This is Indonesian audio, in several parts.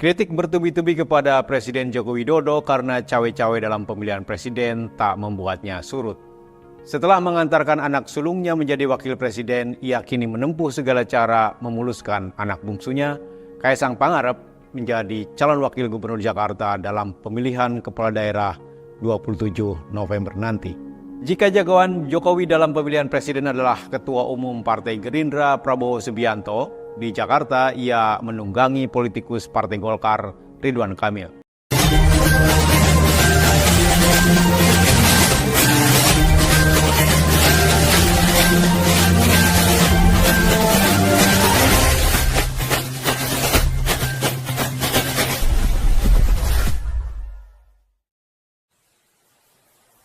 Kritik bertubi-tubi kepada Presiden Joko Widodo karena cawe-cawe dalam pemilihan presiden tak membuatnya surut. Setelah mengantarkan anak sulungnya menjadi wakil presiden, ia kini menempuh segala cara memuluskan anak bungsunya, Kaisang Pangarep, menjadi calon wakil gubernur Jakarta dalam pemilihan kepala daerah 27 November nanti. Jika jagoan Jokowi dalam pemilihan presiden adalah Ketua Umum Partai Gerindra Prabowo Subianto, di Jakarta ia menunggangi politikus Partai Golkar Ridwan Kamil.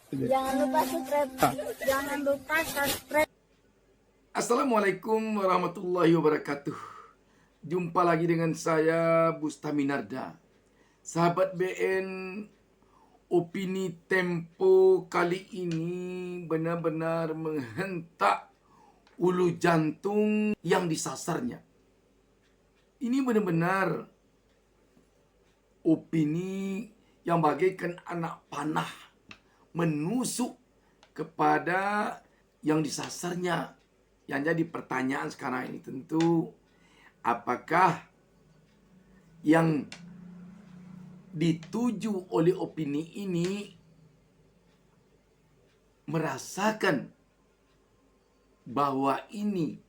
Jangan lupa subscribe. Jangan lupa subscribe. Assalamualaikum warahmatullahi wabarakatuh. Jumpa lagi dengan saya Bustaminarda. Sahabat BN, opini Tempo kali ini benar-benar menghentak ulu jantung yang disasarnya. Ini benar-benar opini yang bagaikan anak panah menusuk kepada yang disasarnya. Yang jadi pertanyaan sekarang ini tentu, apakah yang dituju oleh opini ini merasakan bahwa ini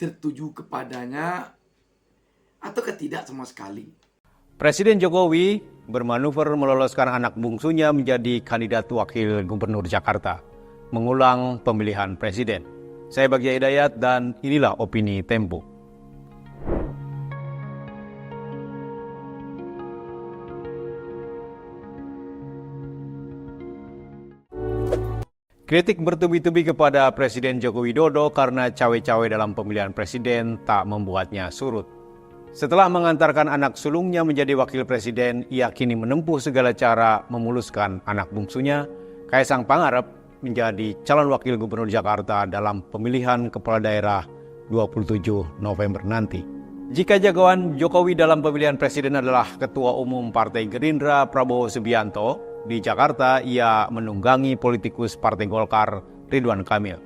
tertuju kepadanya ataukah tidak sama sekali? Presiden Jokowi bermanuver meloloskan anak bungsunya menjadi kandidat wakil gubernur Jakarta, mengulang pemilihan presiden. Saya Bagja Hidayat dan inilah opini Tempo. Kritik bertubi-tubi kepada Presiden Joko Widodo karena cawe-cawe dalam pemilihan presiden tak membuatnya surut. Setelah mengantarkan anak sulungnya menjadi wakil presiden, ia kini menempuh segala cara memuluskan anak bungsunya, Kaisang Pangarep, menjadi calon wakil gubernur Jakarta dalam pemilihan kepala daerah 27 November nanti. Jika jagoan Jokowi dalam pemilihan presiden adalah Ketua Umum Partai Gerindra Prabowo Subianto, di Jakarta ia menunggangi politikus Partai Golkar Ridwan Kamil.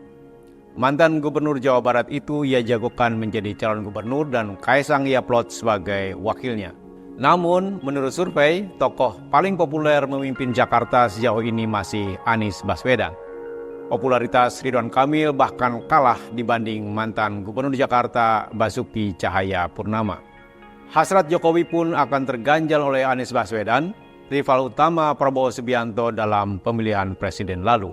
Mantan gubernur Jawa Barat itu ia jagokan menjadi calon gubernur dan Kaisang ia plot sebagai wakilnya. Namun, menurut survei, tokoh paling populer memimpin Jakarta sejauh ini masih Anies Baswedan. Popularitas Ridwan Kamil bahkan kalah dibanding mantan gubernur Jakarta Basuki Cahayapurnama. Hasrat Jokowi pun akan terganjal oleh Anies Baswedan, rival utama Prabowo Subianto dalam pemilihan presiden lalu.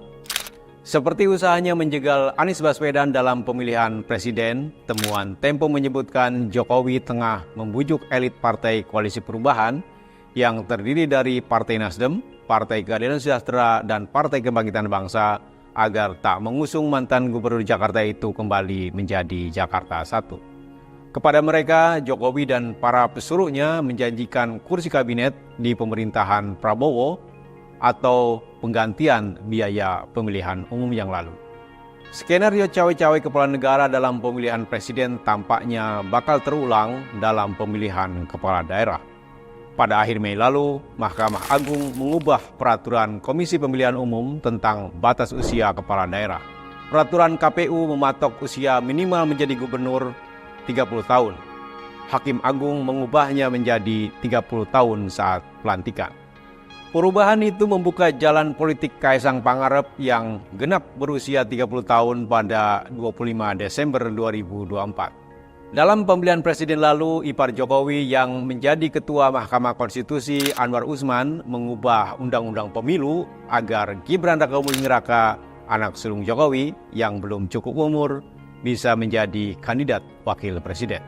Seperti usahanya menjegal Anies Baswedan dalam pemilihan presiden, temuan Tempo menyebutkan Jokowi tengah membujuk elit Partai Koalisi Perubahan yang terdiri dari Partai Nasdem, Partai Keadilan Sejahtera, dan Partai Kebangkitan Bangsa agar tak mengusung mantan gubernur Jakarta itu kembali menjadi Jakarta 1. Kepada mereka, Jokowi dan para pesuruhnya menjanjikan kursi kabinet di pemerintahan Prabowo atau penggantian biaya pemilihan umum yang lalu. Skenario cawe-cawe kepala negara dalam pemilihan presiden tampaknya bakal terulang dalam pemilihan kepala daerah. Pada akhir Mei lalu, Mahkamah Agung mengubah peraturan Komisi Pemilihan Umum tentang batas usia kepala daerah. Peraturan KPU mematok usia minimal menjadi gubernur 30 tahun. Hakim Agung mengubahnya menjadi 30 tahun saat pelantikan. Perubahan itu membuka jalan politik Kaisang Pangarep yang genap berusia 30 tahun pada 25 Desember 2024. Dalam pemilihan presiden lalu, ipar Jokowi yang menjadi Ketua Mahkamah Konstitusi Anwar Usman mengubah Undang-Undang Pemilu agar Gibran Rakabuming Raka, anak sulung Jokowi yang belum cukup umur, bisa menjadi kandidat wakil presiden.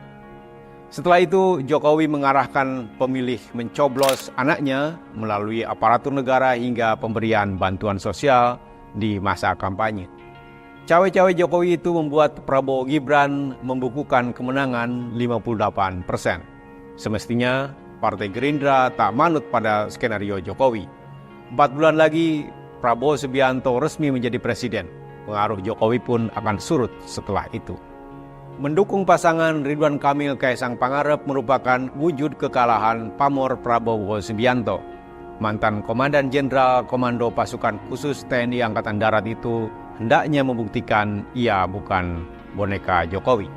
Setelah itu, Jokowi mengarahkan pemilih mencoblos anaknya melalui aparatur negara hingga pemberian bantuan sosial di masa kampanye. Cawe-cawe Jokowi itu membuat Prabowo Gibran membukukan kemenangan 58%. Semestinya, Partai Gerindra tak manut pada skenario Jokowi. 4 bulan lagi, Prabowo Subianto resmi menjadi presiden. Pengaruh Jokowi pun akan surut setelah itu. Mendukung pasangan Ridwan Kamil Kaisang Pangarep merupakan wujud kekalahan pamor Prabowo Subianto. Mantan Komandan Jenderal Komando Pasukan Khusus TNI Angkatan Darat itu hendaknya membuktikan ia bukan boneka Jokowi.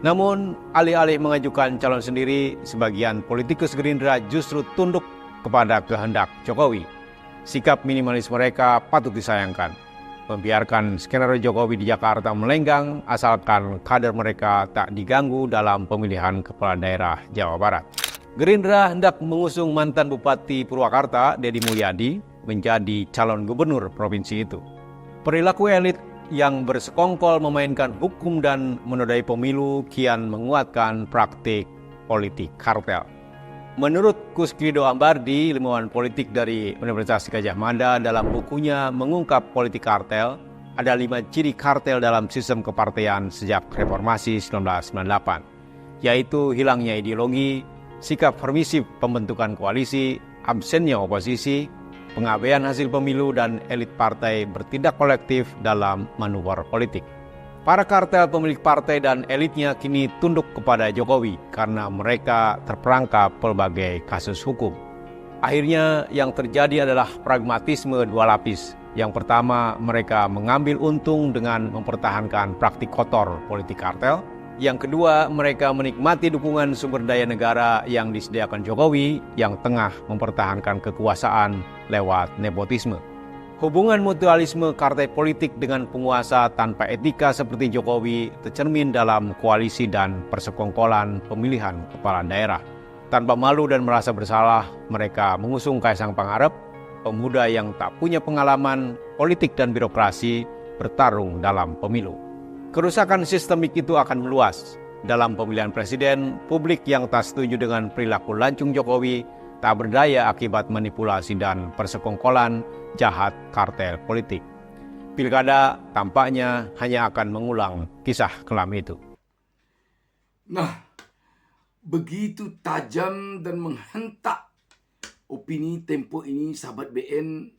Namun, alih-alih mengajukan calon sendiri, sebagian politikus Gerindra justru tunduk kepada kehendak Jokowi. Sikap minimalis mereka patut disayangkan. Membiarkan skenario Jokowi di Jakarta melenggang asalkan kader mereka tak diganggu dalam pemilihan kepala daerah Jawa Barat. Gerindra hendak mengusung mantan Bupati Purwakarta, Deddy Mulyadi, menjadi calon gubernur provinsi itu. Perilaku elit yang bersekongkol memainkan hukum dan menodai pemilu kian menguatkan praktik politik kartel. Menurut Kuskido Ambardi, ilmuwan politik dari Universitas Gadjah Mada, dalam bukunya Mengungkap Politik Kartel, ada 5 ciri kartel dalam sistem kepartean sejak reformasi 1998, yaitu hilangnya ideologi, sikap permisif pembentukan koalisi, absennya oposisi, pengabaian hasil pemilu, dan elit partai bertindak kolektif dalam manuver politik. Para kartel pemilik partai dan elitnya kini tunduk kepada Jokowi karena mereka terperangkap pelbagai kasus hukum. Akhirnya yang terjadi adalah pragmatisme dua lapis. Yang pertama, mereka mengambil untung dengan mempertahankan praktik kotor politik kartel. Yang kedua, mereka menikmati dukungan sumber daya negara yang disediakan Jokowi yang tengah mempertahankan kekuasaan lewat nepotisme. Hubungan mutualisme partai politik dengan penguasa tanpa etika seperti Jokowi tercermin dalam koalisi dan persekongkolan pemilihan kepala daerah. Tanpa malu dan merasa bersalah, mereka mengusung Kaisang Pangarep, pemuda yang tak punya pengalaman politik dan birokrasi, bertarung dalam pemilu. Kerusakan sistemik itu akan meluas. Dalam pemilihan presiden, publik yang tak setuju dengan perilaku lancung Jokowi tak berdaya akibat manipulasi dan persekongkolan jahat kartel politik. Pilkada tampaknya hanya akan mengulang kisah kelam itu. Nah, begitu tajam dan menghentak opini Tempo ini, sahabat BN,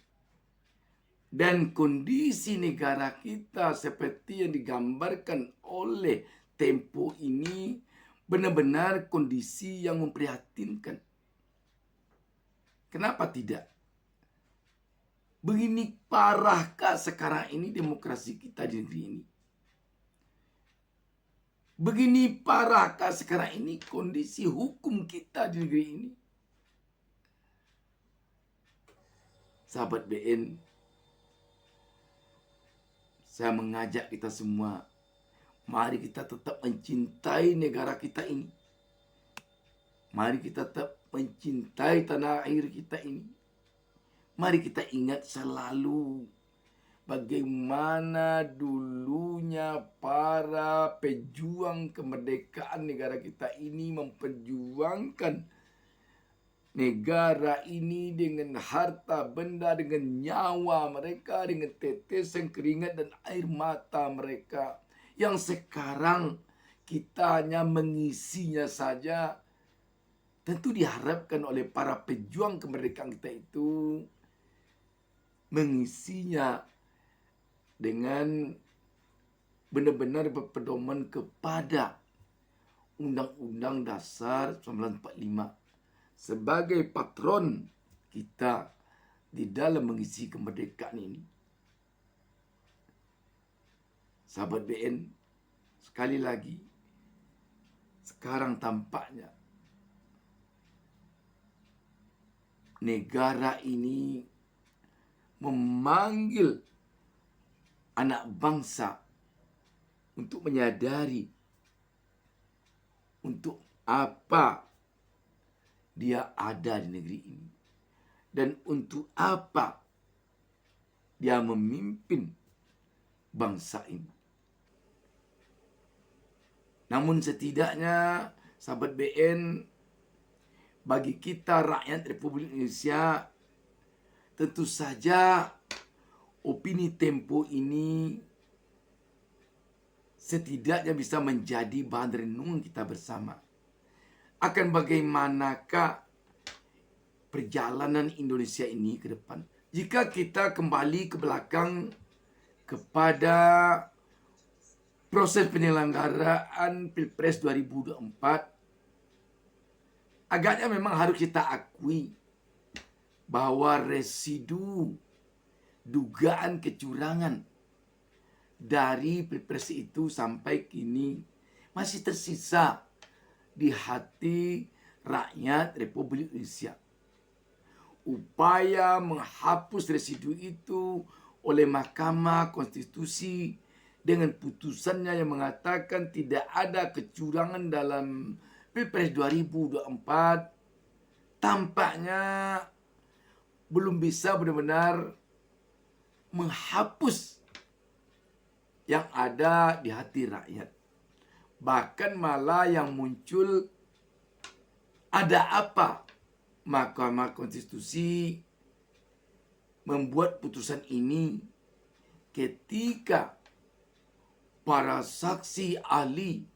dan kondisi negara kita seperti yang digambarkan oleh Tempo ini benar-benar kondisi yang memprihatinkan. Kenapa tidak? Begini parahkah sekarang ini demokrasi kita di negeri ini? Begini parahkah sekarang ini kondisi hukum kita di negeri ini? Sahabat BN, saya mengajak kita semua, mari kita tetap mencintai negara kita ini. Mari kita tetap mencintai tanah air kita ini. Mari kita ingat selalu bagaimana dulunya para pejuang kemerdekaan negara kita ini memperjuangkan negara ini dengan harta benda, dengan nyawa mereka, dengan tetesan keringat dan air mata mereka. Yang sekarang kita hanya mengisinya saja. Tentu diharapkan oleh para pejuang kemerdekaan kita itu mengisinya dengan benar-benar berpedoman kepada Undang-Undang Dasar 1945 sebagai patron kita di dalam mengisi kemerdekaan ini. Sahabat BN, sekali lagi, sekarang tampaknya negara ini memanggil anak bangsa untuk menyadari untuk apa dia ada di negeri ini dan untuk apa dia memimpin bangsa ini. Namun setidaknya sahabat BN, bagi kita rakyat Republik Indonesia, tentu saja opini Tempo ini setidaknya bisa menjadi bahan renungan kita bersama. Akan bagaimanakah perjalanan Indonesia ini ke depan. Jika kita kembali ke belakang kepada proses penyelenggaraan Pilpres 2024 agaknya memang harus kita akui bahwa residu dugaan kecurangan dari Pilpres itu sampai kini masih tersisa di hati rakyat Republik Indonesia. Upaya menghapus residu itu oleh Mahkamah Konstitusi dengan putusannya yang mengatakan tidak ada kecurangan dalam Pilpres 2024 tampaknya belum bisa benar-benar menghapus yang ada di hati rakyat. Bahkan malah yang muncul, ada apa Mahkamah Konstitusi membuat putusan ini ketika para saksi ahli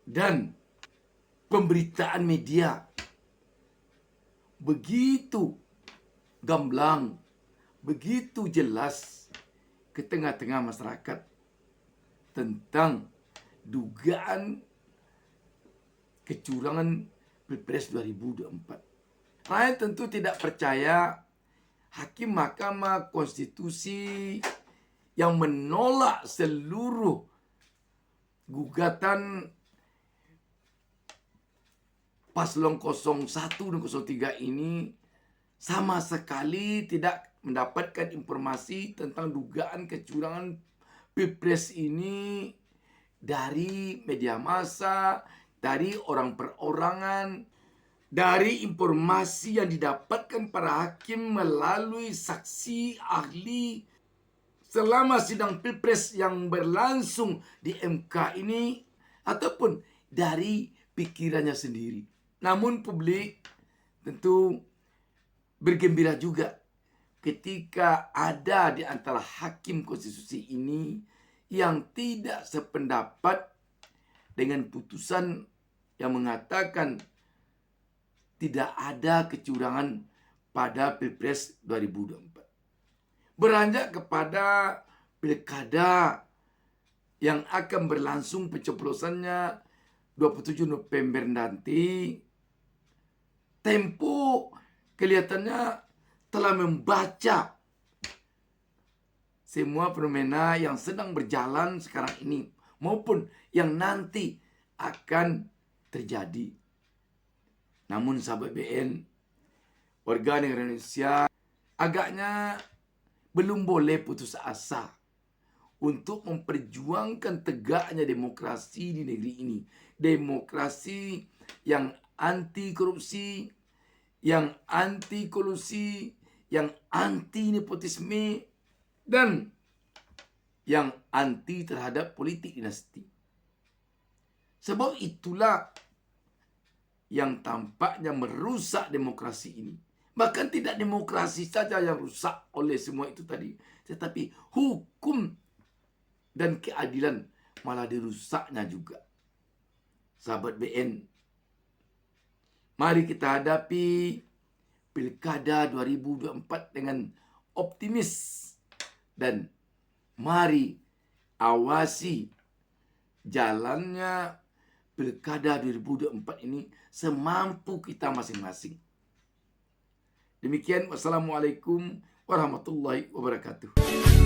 dan pemberitaan media begitu gamblang, begitu jelas ke tengah-tengah masyarakat tentang dugaan kecurangan Pilpres 2024. Rakyat tentu tidak percaya hakim Mahkamah Konstitusi yang menolak seluruh gugatan paslon 01 dan 03 ini sama sekali tidak mendapatkan informasi tentang dugaan kecurangan Pilpres ini dari media massa, dari orang perorangan, dari informasi yang didapatkan para hakim melalui saksi ahli selama sidang Pilpres yang berlangsung di MK ini, ataupun dari pikirannya sendiri. Namun publik tentu bergembira juga ketika ada di antara hakim konstitusi ini yang tidak sependapat dengan putusan yang mengatakan tidak ada kecurangan pada Pilpres 2024. Beranjak kepada pilkada yang akan berlangsung pencoblosannya 27 November nanti, Tempo kelihatannya telah membaca semua fenomena yang sedang berjalan sekarang ini maupun yang nanti akan terjadi. Namun sahabat BN, warga negara Indonesia agaknya belum boleh putus asa untuk memperjuangkan tegaknya demokrasi di negeri ini. Demokrasi yang anti korupsi, yang anti kolusi, yang anti nepotisme, dan yang anti terhadap politik dinasti. Sebab itulah yang tampaknya merusak demokrasi ini. Bahkan tidak demokrasi saja yang rusak oleh semua itu tadi, tetapi hukum dan keadilan malah dirusaknya juga. Sahabat BN, mari kita hadapi Pilkada 2024 dengan optimis dan mari awasi jalannya Pilkada 2024 ini semampu kita masing-masing. Demikian, wassalamualaikum warahmatullahi wabarakatuh.